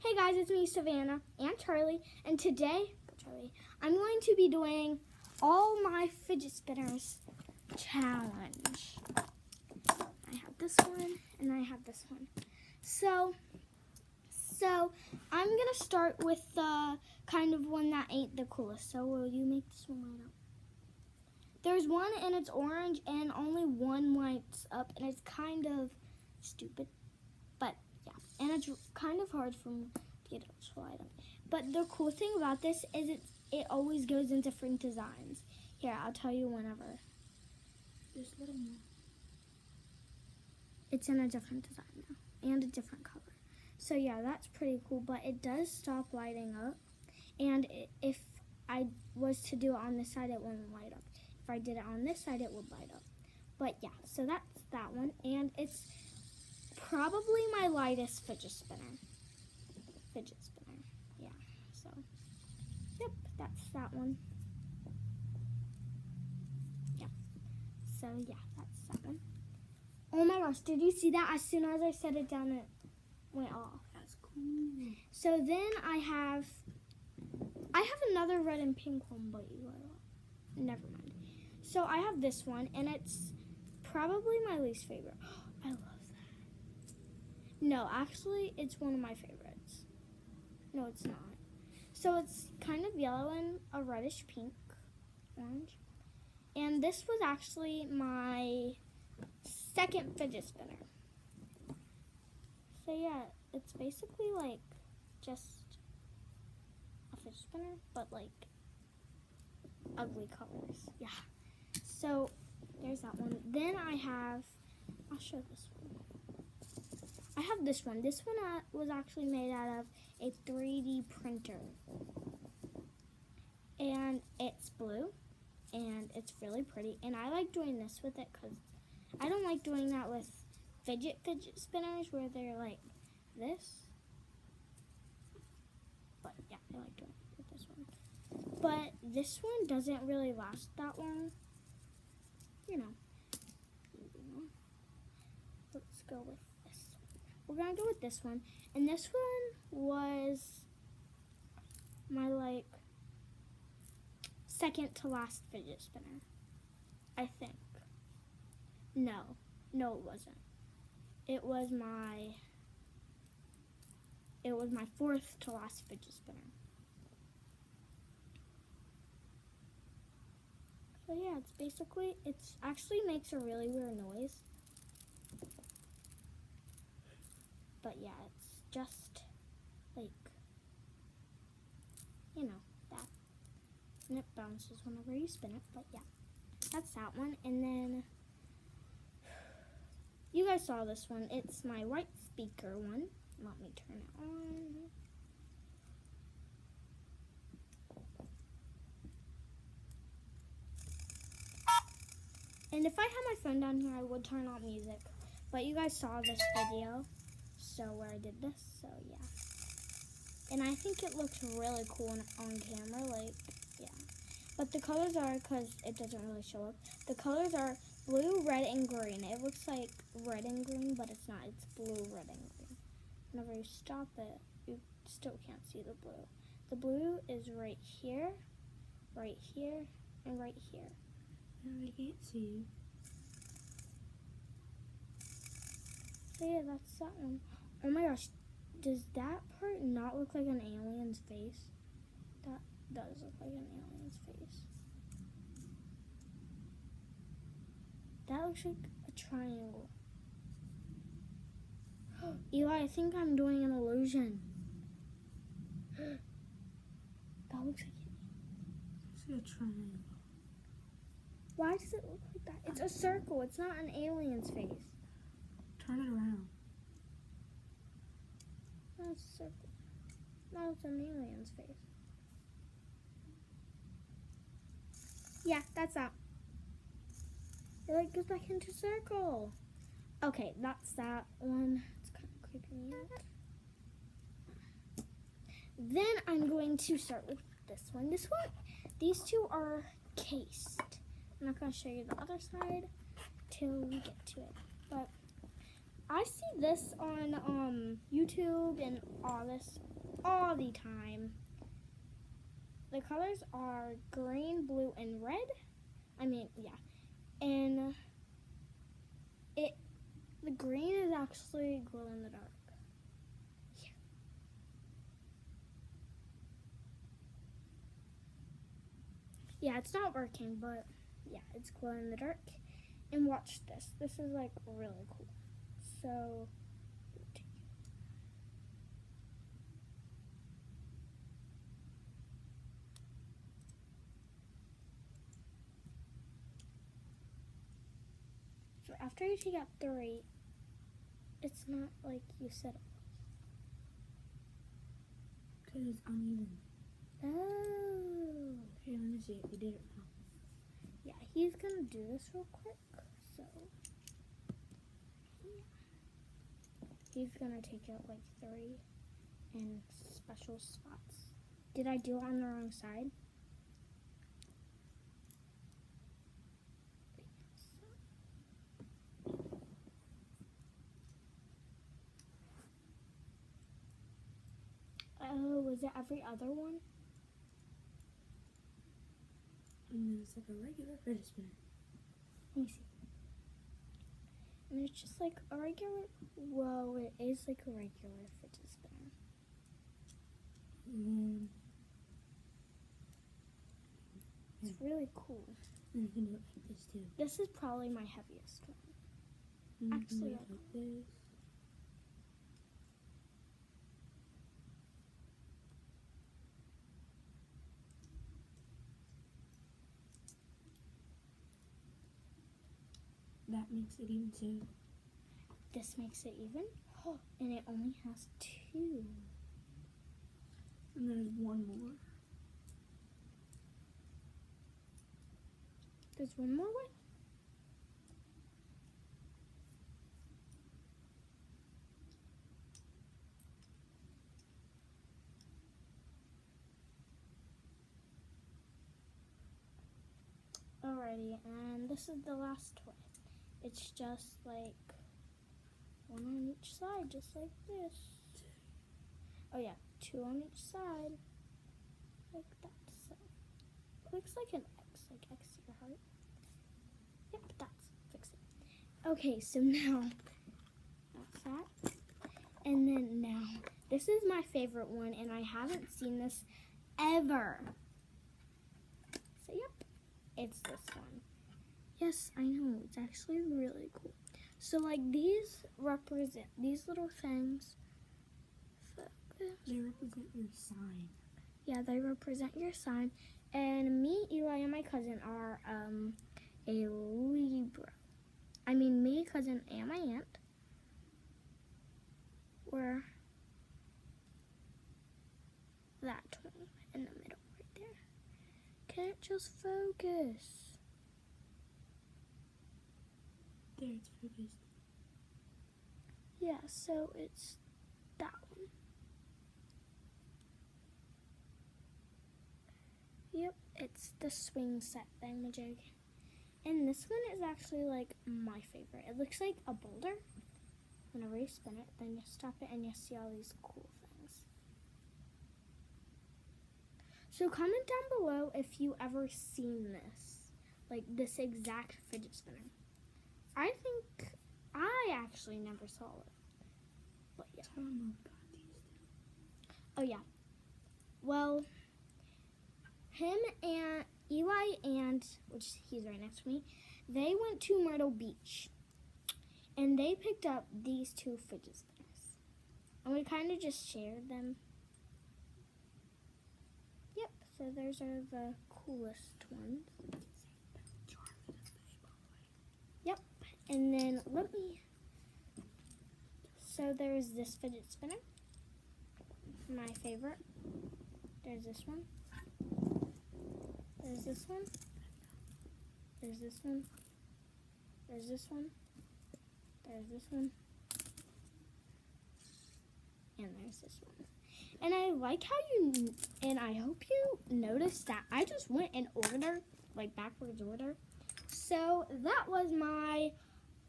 Hey guys, it's me, Savannah, and Charlie, and today, I'm going to be doing all my fidget spinners challenge. I have this one, and I have this one. So I'm gonna start with the kind of one that ain't the coolest. So will you make this one light up? There's one and it's orange, and only one lights up, and it's kind of stupid, but yeah, and it's kind of hard for me to get it to light up. But the cool thing about this is it always goes in different designs. Here, I'll tell you whenever. Just a little more. It's in a different design now and a different color. So yeah, that's pretty cool, but it does stop lighting up. And if I was to do it on this side, it wouldn't light up. If I did it on this side, it would light up. But yeah, so that's that one. And it's probably my lightest fidget spinner. Yeah, so, yep, that's that one. Yeah, so yeah, that's that one. Oh my gosh, did you see that? As soon as I set it down, it went off. That's cool. So then I have another red and pink one, but never mind. So I have this one, and it's probably my least favorite. I love that. No, actually, it's one of my favorites. No, it's not. So it's kind of yellow and a reddish pink, orange. And this was actually my second fidget spinner. So yeah, it's basically like just a fidget spinner, but like ugly colors. Yeah. So there's that one. Then I'll show this one. I have this one. This one was actually made out of a 3D printer. And it's blue, and it's really pretty. And I like doing this with it because I don't like doing that with fidget spinners where they're like this. But yeah, I like doing it with this one. But this one doesn't really last that long. You know. Let's go with this one. We're gonna go with this one. And this one was my like second to last fidget spinner, I think. No, it wasn't. It was my fourth to last fidget spinner. So yeah, it actually makes a really weird noise. But yeah, it's just like, you know, that. And it bounces whenever you spin it, but yeah, that's that one. And then, you guys saw this one. It's my white speaker one. Let me turn it on. And if I had my phone down here, I would turn on music. But you guys saw this video, so where I did this, so yeah. And I think it looks really cool on camera, like, yeah. But the colors are, because it doesn't really show up, the colors are blue, red, and green. It looks like red and green, but it's not. It's blue, red, and green. Whenever you stop it, you still can't see the blue. The blue is right here, and right here. I can't see you. So yeah, that's that one. Oh my gosh, does that part not look like an alien's face? That does look like an alien's face. That looks like a triangle. Eli, I think I'm doing an illusion. That looks like it. I see a triangle. Why does it look like that? It's a circle. It's not an alien's face. Turn it around. No, it's a circle. No, it's an alien's face. Yeah, that's that. It like goes back into circle. Okay, that's that one. It's kind of creeping me out. Then I'm going to start with this one. These two are cased. I'm not going to show you the other side till we get to it. But I see this on YouTube and all this all the time. The colors are green, blue, and red. I mean, yeah. And the green is actually glow in the dark. Yeah, it's not working, but yeah, it's glow in the dark. And watch this. This is like really cool. So after you take out 3, it's not like you said it was. Because it's uneven. Oh. Here, let me see if you did it now. Yeah, he's gonna do this real quick. So yeah. He's gonna take out like 3 in special spots. Did I do it on the wrong side? Oh, was it every other one? And then it's like a regular fidget spinner. Let me see. And it's just like a regular, well, it is like a regular fidget spinner. It's really cool. And you can do it like this too. This is probably my heaviest one. And you Actually, can do it like this. That makes it even too. This makes it even. Oh, and it only has 2. And there's one more. There's one more one? Alrighty, and this is the last one. It's just like 1 on each side, just like this. Oh yeah, 2 on each side, like that. So it looks like an X, like X to your heart. Yep, that's fix it. Okay, so now that's that. And then now, this is my favorite one, and I haven't seen this ever. So yep, it's this one. Yes, I know, it's actually really cool. So like these represent, these little things, they represent your sign. Yeah, they represent your sign. And me, Eli, and my cousin are a Libra. I mean, me, cousin, and my aunt were that one in the middle right there. Can't just focus. There, it's focused. Yeah, so it's that one. Yep, it's the swing set thingamajig. And this one is actually like my favorite. It looks like a boulder. Whenever you spin it, then you stop it and you see all these cool things. So comment down below if you ever seen this. Like this exact fidget spinner. I think I actually never saw it. But yeah. Tell them about these two. Oh yeah. Well, him and Eli and, which he's right next to me, they went to Myrtle Beach. And they picked up these 2 fidget spinners. And we kind of just shared them. Yep, so those are the coolest ones. Yep, and then let me, so there's this fidget spinner, my favorite. There's this one. There's this one. There's this one. There's this one. There's this one. And there's this one. And I like how you, and I hope you noticed that I just went in order, like backwards order. So that was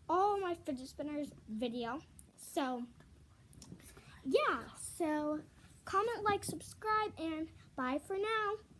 all my fidget spinners video. So yeah, so comment, like, subscribe, and bye for now.